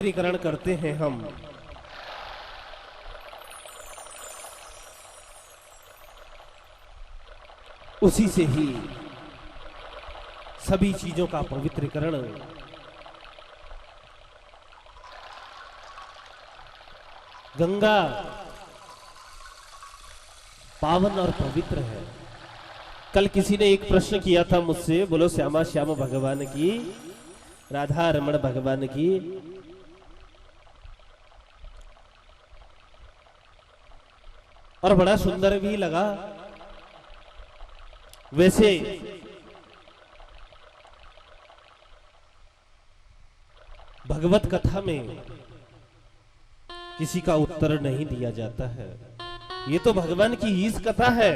पवित्रीकरण करते हैं हम, उसी से ही सभी चीजों का पवित्रीकरण गंगा पावन और पवित्र है। कल किसी ने एक प्रश्न किया था मुझसे, बोलो श्यामा श्याम भगवान की, राधा रमण भगवान की। और बड़ा सुंदर भी लगा। वैसे भगवत कथा में किसी का उत्तर नहीं दिया जाता है। ये तो भगवान की ही कथा है।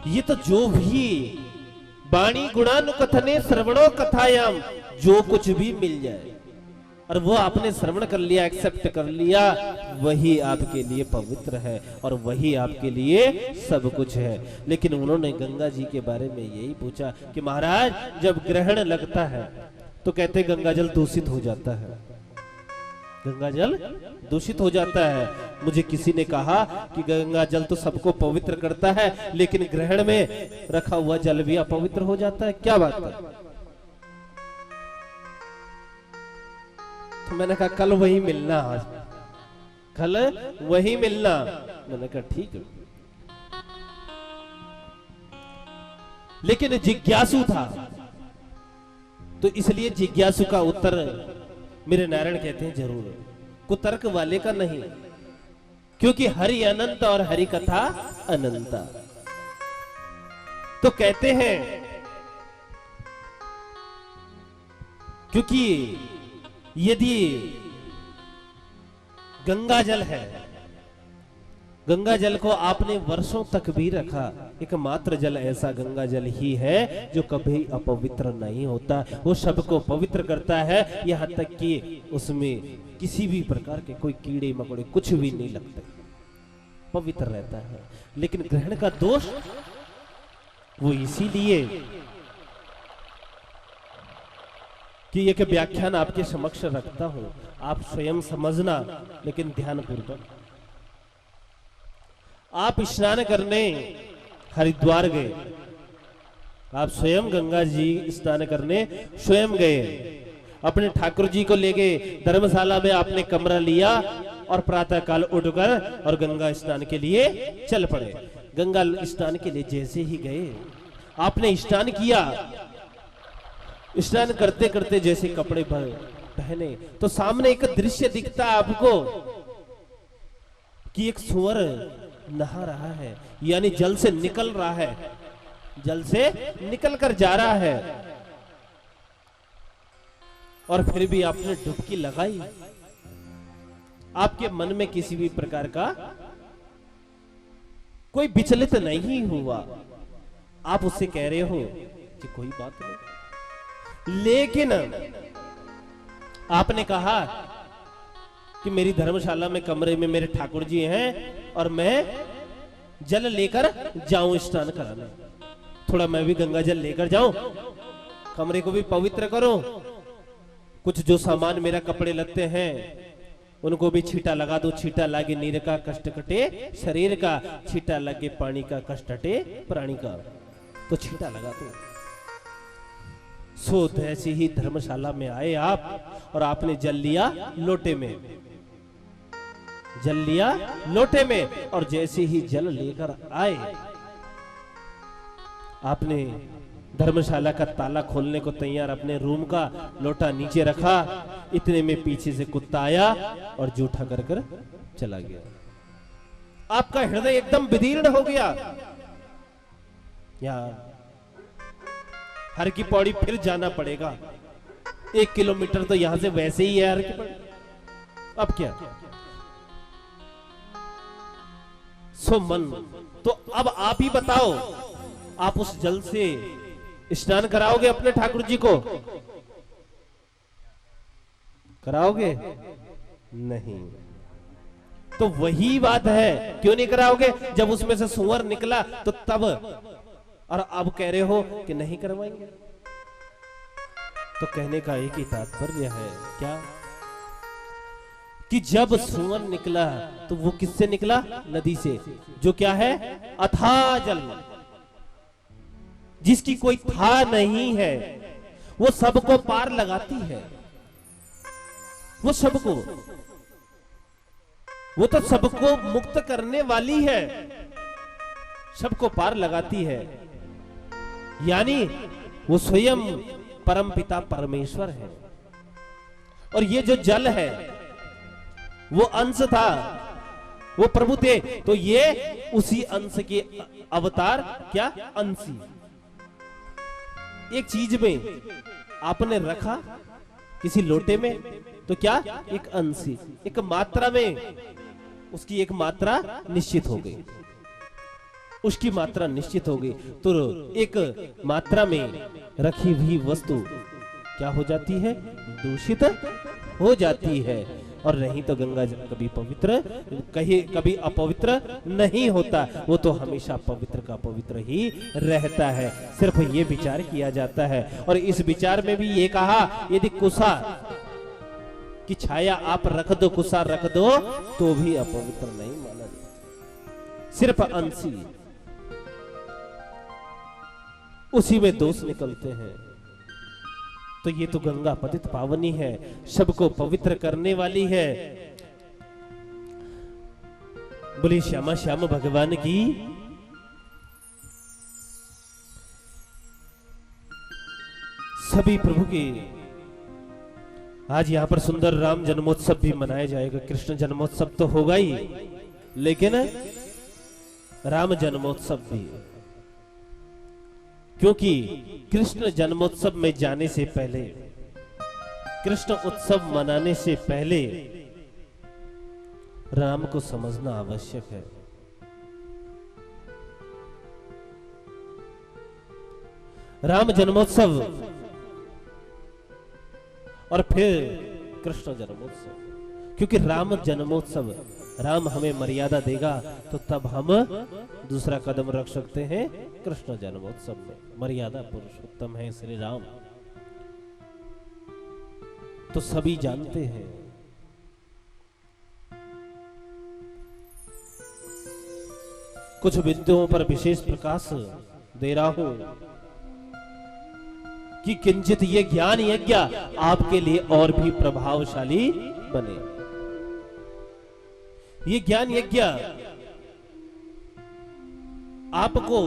ये तो जो भी वाणी गुणानुकथने श्रवणो कथायाम, जो कुछ भी मिल जाए और वो आपने श्रवण कर लिया, एक्सेप्ट कर लिया, वही आपके लिए पवित्र है और वही आपके लिए सब कुछ है। लेकिन उन्होंने गंगा जी के बारे में यही पूछा कि महाराज जब ग्रहण लगता है तो कहते गंगा जल दूषित हो जाता है, गंगा जल दूषित हो जाता है। मुझे किसी ने कहा कि गंगा जल तो सबको पवित्र करता है, लेकिन ग्रहण में रखा हुआ जल भी अपवित्र हो जाता है, क्या बात है? तो मैंने कहा कल वही मिलना, आज कल वही मिलना। मैंने कहा ठीक है। लेकिन जिज्ञासु था तो इसलिए जिज्ञासु का उत्तर मेरे नारायण कहते हैं जरूर, कुतर्क वाले का नहीं, क्योंकि हरि अनंत और हरि कथा अनंता। तो कहते हैं क्योंकि यदि गंगा जल है, गंगा जल को आपने वर्षों तक भी रखा, एकमात्र जल ऐसा गंगा जल ही है जो कभी अपवित्र नहीं होता। वो सबको पवित्र करता है, यहाँ तक कि उसमें किसी भी प्रकार के कोई कीड़े मकोड़े कुछ भी नहीं लगते, पवित्र रहता है। लेकिन ग्रहण का दोष वो इसीलिए कि एक व्याख्यान आपके समक्ष रखता हूं, आप स्वयं समझना, लेकिन ध्यानपूर्वक। आप स्नान करने हरिद्वार गए, आप स्वयं गंगा जी स्नान करने स्वयं गए, अपने ठाकुर जी को ले गए धर्मशाला में, आपने कमरा लिया और प्रातः काल उठकर और गंगा स्नान के लिए चल पड़े। गंगा स्नान के लिए जैसे ही गए, आपने स्नान किया, स्नान करते करते जैसे कपड़े पहने तो सामने एक दृश्य दिखता आपको कि एक सुअर नहा रहा है, यानी जल से निकल रहा है, जल से निकल कर जा रहा है। और फिर भी आपने डुबकी लगाई, आपके मन में किसी भी प्रकार का कोई विचलित नहीं हुआ। आप उससे कह रहे हो कि कोई बात नहीं, लेकिन आपने कहा कि मेरी धर्मशाला में कमरे में मेरे ठाकुर जी हैं और मैं जल लेकर जाऊं स्नान कराने, थोड़ा मैं भी गंगा जल लेकर जाऊं, कमरे को भी पवित्र करूं, कुछ जो सामान मेरा कपड़े लगते हैं उनको भी छींटा लगा दो, छींटा लागे नीर का कष्ट कटे शरीर का, छींटा लगे पानी का कष्ट हटे प्राणी का, तो छींटा लगा दो। सो ऐसे ही धर्मशाला में आए आप और आपने जल लिया लोटे में, जल लिया लोटे में, और जैसे ही जल लेकर आए आपने धर्मशाला का ताला खोलने को तैयार, अपने रूम का लोटा नीचे रखा, इतने में पीछे से कुत्ता आया और जूठा कर कर चला गया। आपका हृदय एकदम विदीर्ण हो गया। यार हर की पौड़ी फिर जाना पड़ेगा, 1 किलोमीटर तो यहां से वैसे ही है हर की पौड़ी, अब क्या? सो मन, तो अब आप ही बताओ, आप उस जल से स्नान कराओगे अपने ठाकुर जी को? कराओगे? नहीं। तो वही बात है, क्यों नहीं कराओगे? जब उसमें से सुअर निकला तो तब, और अब कह रहे हो कि नहीं करवाएंगे। तो कहने का एक ही तात्पर्य है, क्या कि जब सुवन निकला तो वो किससे निकला? नदी से, जो क्या है? अथाह जल, जिसकी कोई था नहीं है, वो सबको पार लगाती है। वो सबको, वो तो सबको मुक्त करने वाली है, सबको पार लगाती है। यानी वो स्वयं परमपिता परमेश्वर है। और ये जो जल है वो अंश था, वो प्रभु थे, तो ये उसी अंश के अवतार, क्या? अंशी। एक चीज में आपने रखा, किसी लोटे में, तो क्या? एक अंशी, एक मात्रा में उसकी एक मात्रा निश्चित हो गई, उसकी मात्रा निश्चित हो गई। तो एक मात्रा में रखी हुई वस्तु क्या हो जाती है? दूषित हो जाती है। और नहीं तो गंगा जल कभी पवित्र, कभी अपवित्र नहीं होता, वो तो हमेशा पवित्र का पवित्र ही रहता है। सिर्फ ये विचार किया जाता है। और इस विचार में भी ये कहा, यदि कुसा की छाया आप रख दो, कुसा रख दो, तो भी अपवित्र नहीं माना जाता, सिर्फ अंशी, उसी में दोष निकलते हैं। तो ये तो गंगा पतित पावनी है, सबको पवित्र करने वाली है। बोले श्यामा श्याम भगवान की। सभी प्रभु की आज यहां पर सुंदर राम जन्मोत्सव भी मनाया जाएगा। कृष्ण जन्मोत्सव तो होगा ही, लेकिन राम जन्मोत्सव भी, क्योंकि कृष्ण जन्मोत्सव में जाने से पहले, कृष्ण उत्सव मनाने से पहले राम को समझना आवश्यक है। राम जन्मोत्सव और फिर कृष्ण जन्मोत्सव, क्योंकि राम जन्मोत्सव, राम हमें मर्यादा देगा तो तब हम दूसरा कदम रख सकते हैं कृष्ण जन्मोत्सव में। मर्यादा पुरुषोत्तम है श्री राम, तो सभी जानते हैं। कुछ बिंदुओं पर विशेष प्रकाश दे रहा हूं कि किंचित ये ज्ञान यज्ञ आपके लिए और भी प्रभावशाली बने। ये ज्ञान यज्ञ आपको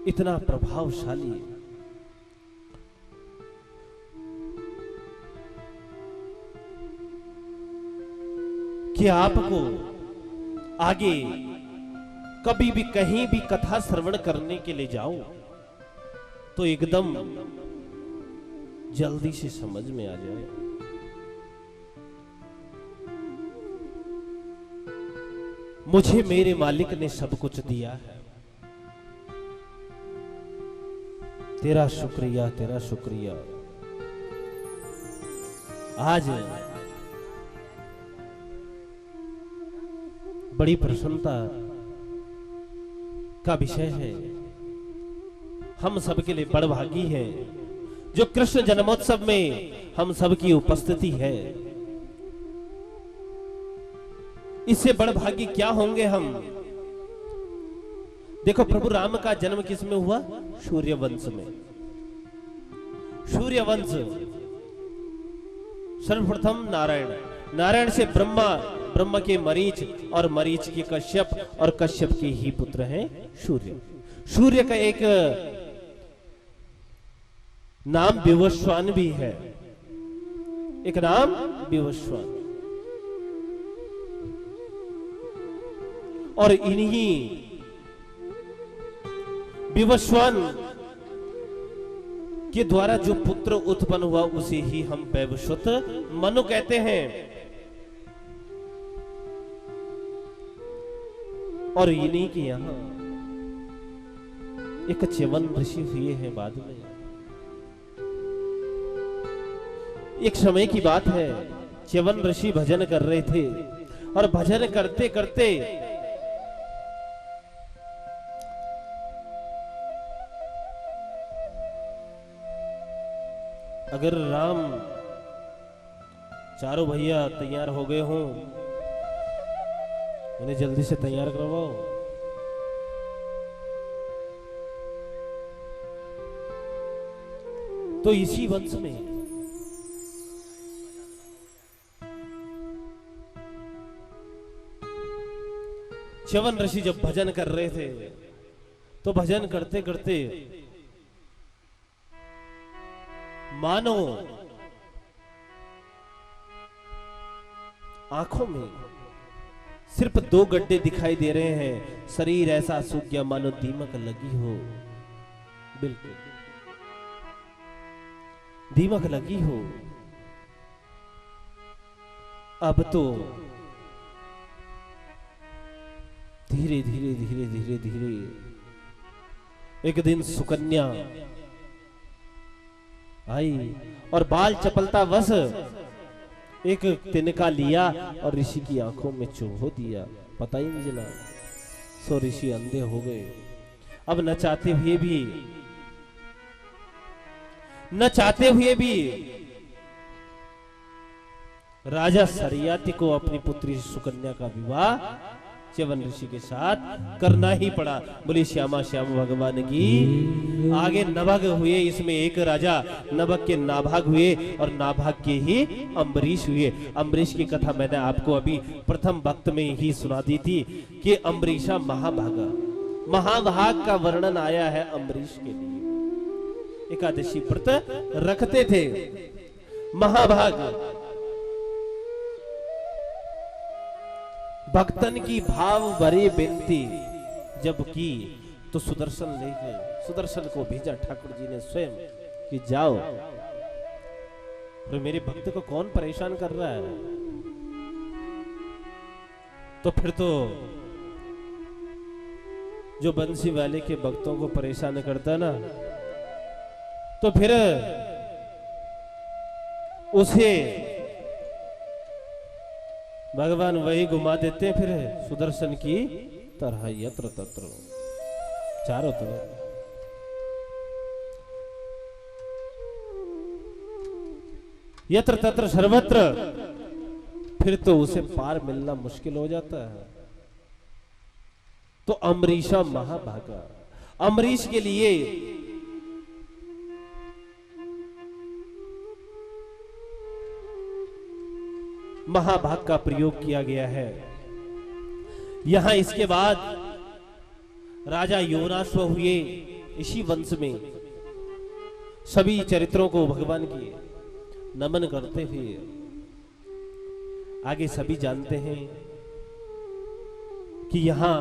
इतना प्रभावशाली कि आपको आगे कभी भी कहीं भी कथा श्रवण करने के लिए जाओ तो एकदम जल्दी से समझ में आ जाए। मुझे मेरे मालिक ने सब कुछ दिया है, तेरा शुक्रिया, तेरा शुक्रिया। आज बड़ी प्रसन्नता का विषय है। हम सबके लिए बड़भागी है जो कृष्ण जन्मोत्सव में हम सबकी उपस्थिति है। इससे बड़भागी क्या होंगे हम? देखो, प्रभु राम का जन्म किस में हुआ? सूर्य वंश में। सूर्य वंश सर्वप्रथम नारायण, नारायण से ब्रह्मा, ब्रह्मा के मरीच और मरीच के कश्यप और कश्यप के ही पुत्र हैं सूर्य। सूर्य का एक नाम विवस्वान भी है, एक नाम विवस्वान। और इन्हीं विवस्वान के द्वारा जो पुत्र उत्पन्न हुआ उसे ही हम वैवस्वत मनु कहते हैं। और इन्हीं के यहां एक च्यवन ऋषि हुए हैं बाद में। एक समय की बात है, च्यवन ऋषि भजन कर रहे थे और भजन करते करते अगर राम चारों भैया तैयार हो गए हों, इन्हें जल्दी से तैयार करवाओ। तो इसी वंश में च्यवन ऋषि जब भजन कर रहे थे, तो भजन करते करते मानो आंखों में सिर्फ 2 गड्ढे दिखाई दे रहे हैं। शरीर ऐसा सूख गया मानो दीमक लगी हो। बिल्कुल दीमक लगी हो। अब तो धीरे धीरे धीरे धीरे धीरे एक दिन सुकन्या आई और बाल चपलता वश एक तिनका लिया और ऋषि की आंखों में चुभो दिया। पता ही नहीं चला। सो ऋषि अंधे हो गए। अब न चाहते हुए भी राजा सरियाती को अपनी पुत्री सुकन्या का विवाह च्यवन ऋषि के साथ करना ही पड़ा। बोली श्यामा श्याम भगवान की। आगे नभग हुए, इसमें एक राजा नभग के नाभाग हुए और नाभाग के ही अम्बरीश हुए। अम्बरीश की कथा मैंने आपको अभी प्रथम वक्त में ही सुना दी थी कि अम्बरीशा महाभागा। महाभाग का वर्णन आया है अम्बरीश के लिए। एकादशी व्रत रखते थे महाभाग। भक्तन की भाव भरी बेनती जब की तो सुदर्शन ले गए। सुदर्शन को भेजा ठाकुर जी ने स्वयं कि जाओ, और मेरे भक्त को कौन परेशान कर रहा है। तो फिर तो जो बंसी वाले के भक्तों को परेशान करता ना, तो फिर उसे भगवान वही घुमा देते फिर सुदर्शन की तरह यत्र तत्र चारों तरफ। यत्र तत्र सर्वत्र फिर तो उसे पार मिलना मुश्किल हो जाता है। तो अम्बरीशा महाभागा। अम्बरीश के लिए महाभाग का प्रयोग किया गया है। यहां इसके बाद राजा योनाश्व हुए। इसी वंश में सभी चरित्रों को भगवान की नमन करते हुए आगे सभी जानते हैं कि यहां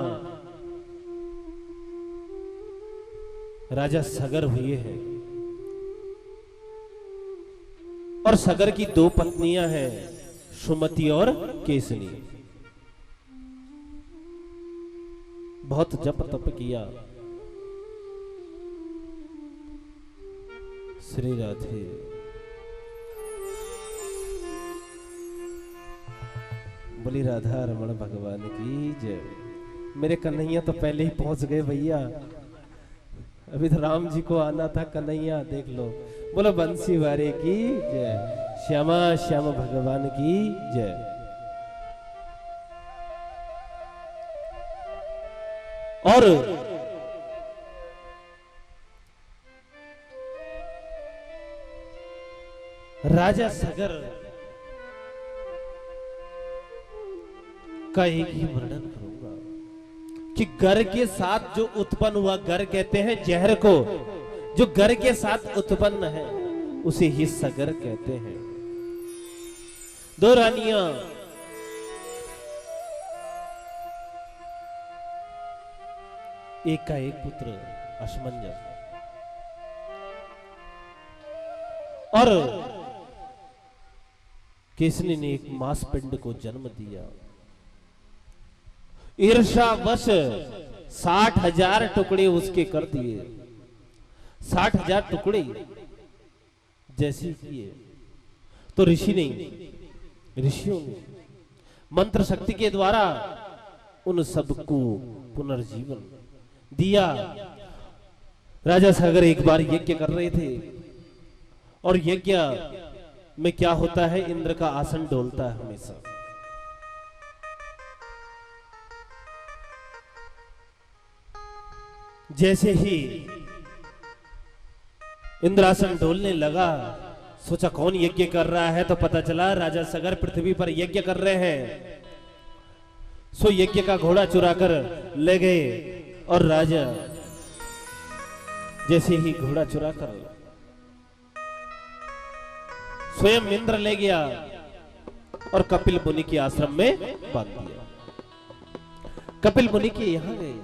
राजा सगर हुए हैं और सगर की 2 पत्नियां हैं, सुमति और केसनी। बहुत जप तप किया। श्री राधे। बोली राधा रमण भगवान की जय। मेरे कन्हैया तो पहले ही पहुंच गए भैया। अभी तो राम जी को आना था, कन्हैया देख लो। बोलो बंसी वारे की जय। श्यामा श्याम भगवान की जय। और राजा सगर का एक ही वर्णन करूंगा कि गर के साथ जो उत्पन्न हुआ, गर कहते हैं जहर को, जो गर के साथ उत्पन्न है उसे ही सगर कहते हैं। 2 रानियां एक का एक पुत्र अश्मंजस, और केसनी ने एक मांसपिंड को जन्म दिया। ईर्षावश 60,000 टुकड़े उसके कर दिए। 60,000 टुकड़े जैसे किए तो ऋषियों ने मंत्र शक्ति के द्वारा उन सबको पुनर्जीवन दिया। राजा सागर एक बार यज्ञ कर रहे थे और यज्ञ में क्या होता है, इंद्र का आसन डोलता है हमेशा। जैसे ही इंद्रासन डोलने लगा, सोचा कौन यज्ञ कर रहा है, तो पता चला राजा सगर पृथ्वी पर यज्ञ कर रहे हैं। सो यज्ञ का घोड़ा चुरा कर ले गए और राजा जैसे ही घोड़ा चुरा कर स्वयं इंद्र ले गया और कपिल मुनि के आश्रम में बांध दिया। कपिल मुनि के यहां गए,